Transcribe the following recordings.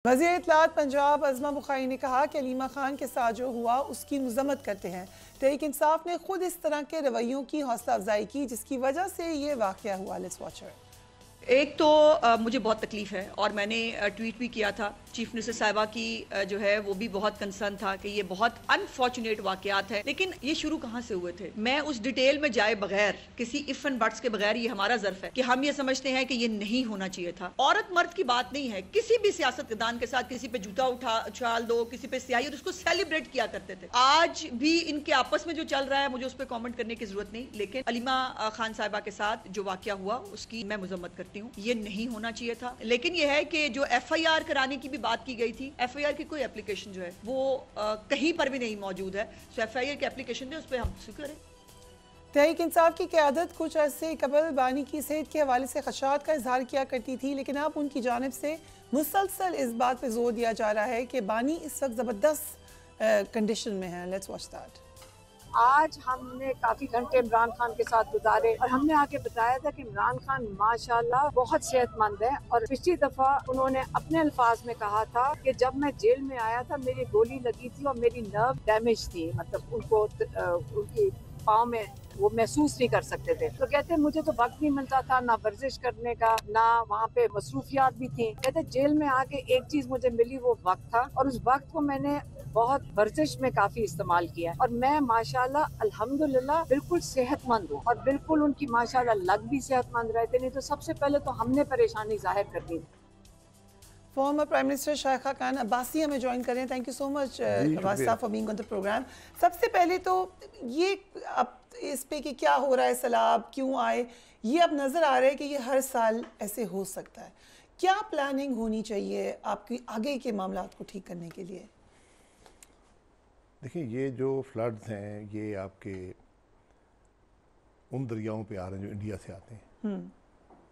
वज़ीर इत्तलात पंजाब अज़मा बुखारी ने कहा कि अलीमा खान के साथ जो हुआ उसकी मज़म्मत करते हैं। तहरीक इंसाफ ने खुद इस तरह के रवैयों की हौसला अफजाई की जिसकी वजह से ये वाक़या हुआ। Let's watch it. एक तो मुझे बहुत तकलीफ है और मैंने ट्वीट भी किया था चीफ मिनिस्टर साहिबा की जो है वो भी बहुत कंसर्न था कि ये बहुत अनफॉर्चुनेट वाकयात है, लेकिन ये शुरू कहाँ से हुए थे। मैं उस डिटेल में जाए बगैर, किसी इफ एंड बट्स के बगैर, ये हमारा ज़र्फ है कि हम ये समझते हैं कि ये नहीं होना चाहिए था। औरत मर्द की बात नहीं है, किसी भी सियासतदान के साथ किसी पे जूता उछाल दो, किसी पे स्याही, और उसको सेलिब्रेट किया करते थे। आज भी इनके आपस में जो चल रहा है मुझे उस पर कॉमेंट करने की जरूरत नहीं, लेकिन अलीमा खान साहिबा के साथ जो वाकया हुआ उसकी मैं मजम्मत करती हूँ। ये नहीं होना चाहिए था, लेकिन ये है कि जो FIR कराने की भी बात की गई थी, FIR की कोई एप्लीकेशन जो है वो कहीं पर भी नहीं मौजूद है। तो FIR की एप्लीकेशन दे, उस पर हम करें। तहरीक इंसाफ की क़यादत कुछ अरसे कबल बानी की सेहत के हवाले से खदशात का इजहार किया करती थी, लेकिन अब उनकी जानिब से मुसलसल इस बात पर जोर दिया जा रहा है कि बानी इस वक्त ज़बरदस्त कंडीशन में है। Let's watch that. आज हमने काफी घंटे इमरान खान के साथ गुजारे और हमने आके बताया था कि इमरान खान माशाल्लाह बहुत सेहतमंद है। और पिछली दफा उन्होंने अपने अल्फाज में कहा था कि जब मैं जेल में आया था मेरी गोली लगी थी और मेरी नर्व डैमेज थी, मतलब उनको उनकी पाँव में वो महसूस नहीं कर सकते थे। तो कहते मुझे तो वक्त नहीं मिलता था, ना वर्जिश करने का, ना वहाँ पे मसरूफियात भी थी। कहते जेल में आके एक चीज मुझे मिली, वो वक्त था, और उस वक्त को मैंने बहुत वर्जिश में काफी इस्तेमाल किया और मैं माशाल्लाह अल्हम्दुलिल्लाह बिल्कुल सेहतमंद हूँ। और बिल्कुल उनकी माशाल्लाह लग भी सेहतमंद रहते, नहीं तो सबसे पहले तो हमने परेशानी जाहिर करनी थी। फॉर्मर प्राइम मिनिस्टर शाइखा खान अब्बासी हमें ज्वाइन करें। Thank you so much Nawaz sahab for being on the program. सबसे पहले तो ये अब इस पे कि क्या हो रहा है, सैलाब क्यों आए, ये अब नज़र आ रहा है कि ये हर साल ऐसे हो सकता है। क्या प्लानिंग होनी चाहिए आपकी आगे के मामलात को ठीक करने के लिए? देखिए, ये जो फ्लड्स हैं ये आपके उन दरियाओं पे आ रहे हैं जो इंडिया से आते हैं।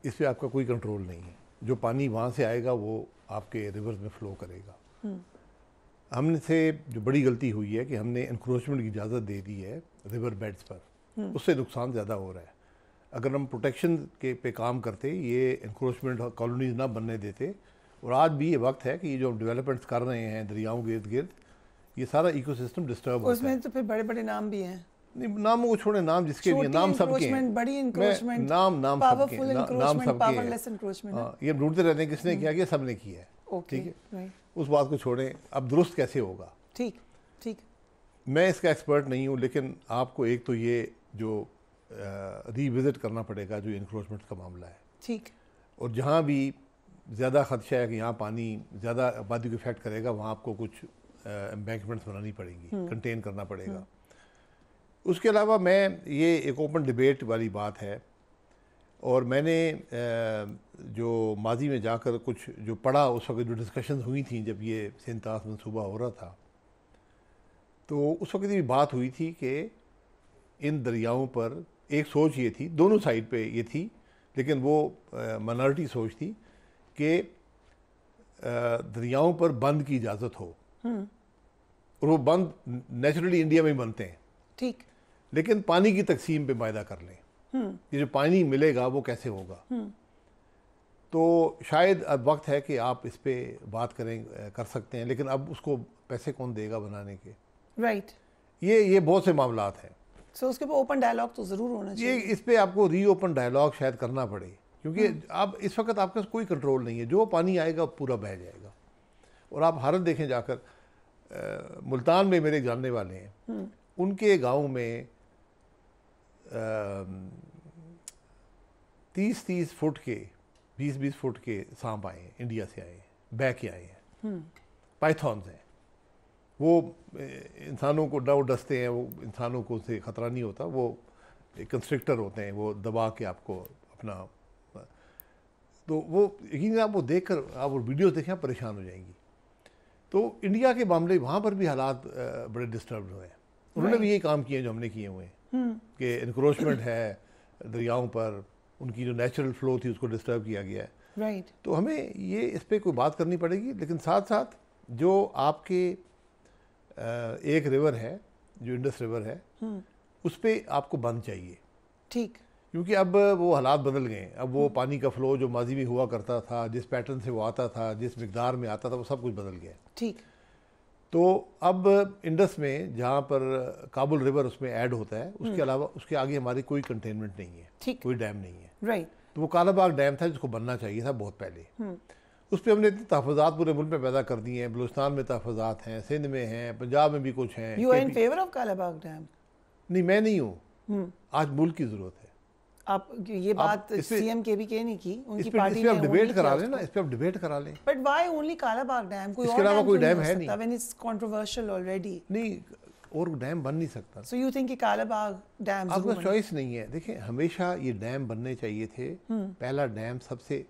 इस पे आपका कोई कंट्रोल नहीं है। जो पानी वहाँ से आएगा वो आपके रिवर्स में फ़्लो करेगा। हमने से जो बड़ी गलती हुई है कि हमने इंक्रोचमेंट की इजाज़त दे दी है रिवर बेड्स पर, उससे नुकसान ज़्यादा हो रहा है। अगर हम प्रोटेक्शन के पे काम करते, ये इंक्रोचमेंट कॉलोनीज ना बनने देते, और आज भी ये वक्त है कि ये जो डेवलपमेंट्स कर रहे हैं दरियाओं के इर्द गिर्द, ये सारा इकोसिस्टम डिस्टर्ब होता है। उसमें तो फिर बड़े बड़े नाम भी हैं। नहीं, नामों को छोड़े, नाम जिसके भी नाम सबके हैं, बड़ी इंक्रोचमेंट, नाम सबके नाम सबके हैं। ये ढूंढते रहते हैं किसने किया, सबने किया है। ठीक है, उस बात को छोड़ें। अब दुरुस्त कैसे होगा? ठीक ठीक, मैं इसका एक्सपर्ट नहीं हूँ, लेकिन आपको एक तो ये जो रिविजिट करना पड़ेगा जो इंक्रोचमेंट का मामला है। ठीक, और जहाँ भी ज़्यादा खदशा है कि यहाँ पानी ज़्यादा आबादी को इफेक्ट करेगा, वहाँ आपको कुछ एम्बैंकमेंट्स बनानी पड़ेंगी, कंटेन करना पड़ेगा। उसके अलावा मैं ये एक ओपन डिबेट वाली बात है, और मैंने जो माजी में जाकर कुछ जो पढ़ा, उस वक्त जो डिस्कशंस हुई थी जब ये सिंतास मंसूबा हो रहा था, तो उस वक्त भी बात हुई थी कि इन दरियाओं पर एक सोच ये थी, दोनों साइड पे ये थी, लेकिन वो माइनॉरिटी सोच थी कि दरियाओं पर बंद की इजाज़त हो, और वो बंद नेचुरली इंडिया में ही बनते हैं। ठीक, लेकिन पानी की तकसीम पे वायदा कर लें। ये जो पानी मिलेगा वो कैसे होगा? तो शायद अब वक्त है कि आप इस पे बात कर सकते हैं, लेकिन अब उसको पैसे कौन देगा बनाने के? राइट, ये बहुत से मामलात हैं। सो उसके ऊपर ओपन डायलॉग तो ज़रूर होना चाहिए। ये इस पे आपको रीओपन डायलॉग शायद करना पड़े, क्योंकि अब इस वक्त आपके पास कोई कंट्रोल नहीं है। जो पानी आएगा पूरा बह जाएगा। और आप हालत देखें जाकर, मुल्तान में मेरे जानने वाले हैं, उनके गांव में 30-30 फुट के, 20-20 फुट के सांप आए हैं, इंडिया से आए हैं, बह के आए हैं। पाइथॉन्स हैं, वो इंसानों को डर डसते हैं, वो इंसानों को से ख़तरा नहीं होता, वो कंस्ट्रक्टर होते हैं, वो दबा के आपको अपना, तो वो यकीन आप वो देख कर, आप वो वीडियोस देखें, आप परेशान हो जाएंगी। तो इंडिया के मामले वहाँ पर भी हालात बड़े डिस्टर्ब हुए हैं। उन्होंने भी यही काम किए जो हमने किए हुए हैं, कि इंक्रोचमेंट है दरियाओं पर, उनकी जो नेचुरल फ्लो थी उसको डिस्टर्ब किया गया है। राइट, तो हमें ये इस पर कोई बात करनी पड़ेगी, लेकिन साथ साथ जो आपके एक रिवर है जो इंडस रिवर है, उस पर आपको बंद चाहिए। ठीक, क्योंकि अब वो हालात बदल गए। अब वो पानी का फ्लो जो माजी में हुआ करता था, जिस पैटर्न से वो आता था, जिस मिकदार में आता था, वो सब कुछ बदल गया। ठीक। तो अब इंडस में जहाँ पर काबुल रिवर उसमें ऐड होता है, उसके अलावा उसके आगे हमारी कोई कंटेनमेंट नहीं है, कोई डैम नहीं है। राइट। तो वो कालाबाग डैम था जिसको बनना चाहिए था बहुत पहले। उस पर हमने तहफ़्फ़ुज़ात पूरे मुल्क में पैदा कर दिए हैं। बलूचिस्तान में तहफ़्फ़ुज़ात हैं, सिंध में हैं, पंजाब में भी कुछ हैं। You are in favour of Kalabagh dam? नहीं, मैं नहीं हूँ। आज मुल्क की ज़रूरत है। आप ये बात सीएम केबीके ने की, उनकी पार्टी ने। इस पे आप डिबेट करा लें ना, इस पे आप डिबेट करा लें। But why only Kalabagh dam? कोई इसके अलावा कोई डैम है नहीं। When it's controversial already. नहीं, और डैम बन नहीं सकता। सो यू थिंक कि कालाबाग डैम आपका चॉइस नहीं है। देखिए, हमेशा ये डैम बनने चाहिए थे। पहला डैम सबसे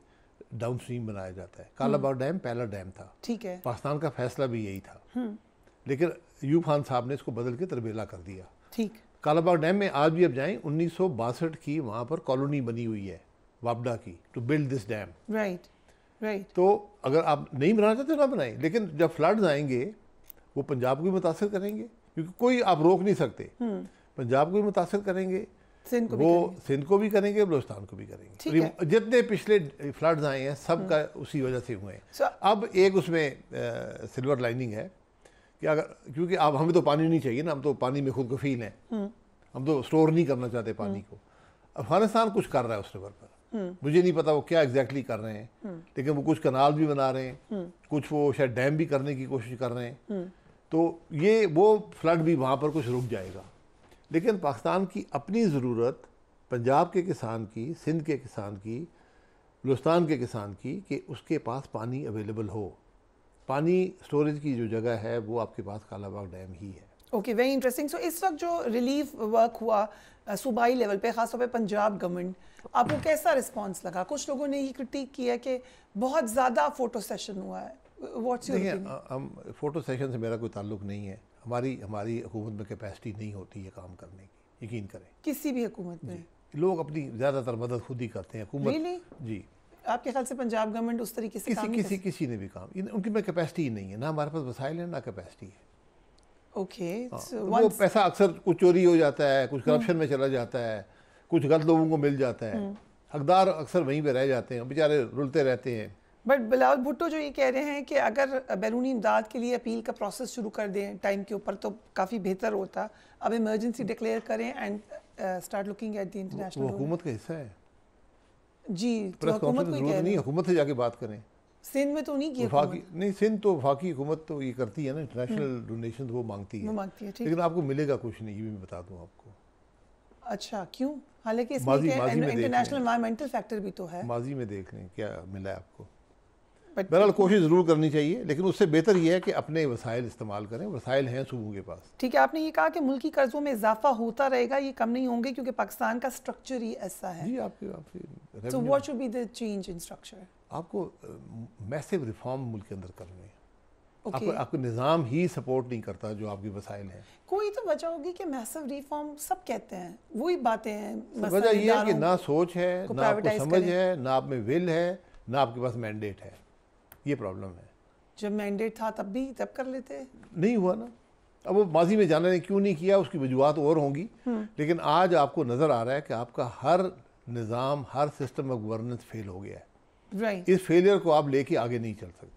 डाउन स्ट्रीम बनाया जाता है। कालाबाग डैम पहला डैम था। ठीक है। पाकिस्तान का फैसला भी यही था, लेकिन यूब खान साहब ने इसको बदल के तरबेला कर दिया। ठीक। कालाबाग डैम में आज भी अब जाएं, 1962 की वहाँ पर कॉलोनी बनी हुई है वापडा की, to build this dam. Right, right. तो अगर आप नहीं बनाना चाहते ना बनाएं, लेकिन जब फ्लड्स आएंगे वो पंजाब को भी मुतासर करेंगे, क्योंकि कोई आप रोक नहीं सकते। पंजाब को भी मुतासर करेंगे, वो सिंध को भी करेंगे, बलूचिस्तान को भी करेंगे। जितने पिछले फ्लड्स आए हैं सब का उसी वजह से हुए हैं। अब एक उसमें सिल्वर लाइनिंग है कि अगर, क्योंकि अब हमें तो पानी नहीं चाहिए ना, हम तो पानी में खुद कफील हैं, हम तो स्टोर नहीं करना चाहते पानी को। अफगानिस्तान कुछ कर रहा है उस रिवर पर, मुझे नहीं पता वो क्या एग्जैक्टली कर रहे हैं, लेकिन वो कुछ कनाल भी बना रहे हैं, कुछ वो शायद डैम भी करने की कोशिश कर रहे हैं। तो ये वो फ्लड भी वहाँ पर कुछ रुक जाएगा। लेकिन पाकिस्तान की अपनी ज़रूरत, पंजाब के किसान की, सिंध के किसान की, बलूचिस्तान के किसान की, कि उसके पास पानी अवेलेबल हो। पानी स्टोरेज की जो जगह है वो आपके पास कालाबाग डैम ही है। Okay, very interesting. सो इस वक्त जो रिलीफ वर्क हुआ सूबाई लेवल पे, खासतौर पे पंजाब गवर्नमेंट, आपको कैसा रिस्पांस लगा? कुछ लोगों ने ये क्रिटिक किया कि बहुत ज़्यादा फ़ोटो सेशन हुआ है। What's your opinion? हम फ़ोटो सेशन से मेरा कोई ताल्लुक नहीं है। हमारी हुकूमत में कैपेसिटी नहीं होती है काम करने की, यकीन करें। किसी भी हुकूमत में लोग अपनी ज़्यादातर मदद खुद ही करते हैं। हुकूमत really? जी। आपके ख्याल से पंजाब गवर्नमेंट उस तरीके से काम नहीं किसी ने भी काम, उनकी में कैपेसिटी ही नहीं है, ना हमारे पास वसाइल है ना कैपेसिटी है। ओके। वो पैसा अक्सर कुछ चोरी हो जाता है, कुछ करप्शन में चला जाता है, कुछ गलत लोगों को मिल जाता है, हकदार अक्सर वहीं पे रह जाते हैं, बेचारे रुलते रहते हैं। बट बिलावल भुट्टो जो ये कह रहे हैं कि अगर बैरूनी इमदाद के लिए अपील का प्रोसेस शुरू कर दें टाइम के ऊपर तो काफ़ी बेहतर होता। अब इमरजेंसी डिक्लेयर करें and start looking at the international. हुकूमत का हिस्सा है जी, तो हुकूमत को कह रही है, हुकूमत से जाके बात करें। सिंध में तो नहीं की नहीं, सिंध तो वफाकी हुकूमत तो ये करती है ना, इंटरनेशनल डोनेशन वो मांगती है, लेकिन आपको मिलेगा कुछ नहीं, ये भी मैं बता दूं आपको। अच्छा, क्यों? हालांकि इसमें इंटरनेशनल एनवायरमेंटल फैक्टर भी तो है। माजी में देख लें क्या मिला है आपको। बहरहाल कोशिश ज़रूर करनी चाहिए, लेकिन उससे बेहतर ये है कि अपने वसाइल इस्तेमाल करें। वसाइल हैं सूबों के पास। ठीक है, आपने ये कहा कि मुल्की कर्जों में इजाफा होता रहेगा, ये कम नहीं होंगे क्योंकि पाकिस्तान का स्ट्रक्चर ही ऐसा है। जी, आपके so what should be the change in structure? आपको मैसिव रिफॉर्म मुल्क के अंदर करने हैं। आपको निज़ाम ही सपोर्ट नहीं करता जो आपके वसाइल हैं। कोई तो वजह होगी कि मैसिव रिफॉर्म सब कहते हैं, वही बातें हैं। वजह ये है कि ना सोच है, ना आपको समझ है, ना आप में विल है, ना आपके पास मैंडेट है। ये प्रॉब्लम है। जब मैंडेट था तब कर लेते, नहीं हुआ ना। अब वो माजी में जाने ने क्यों नहीं किया, उसकी वजूहत और होंगी, लेकिन आज आपको नज़र आ रहा है कि आपका हर निज़ाम, हर सिस्टम ऑफ गवर्नेंस फेल हो गया है। राइट। इस फेलियर को आप लेके आगे नहीं चल सकते।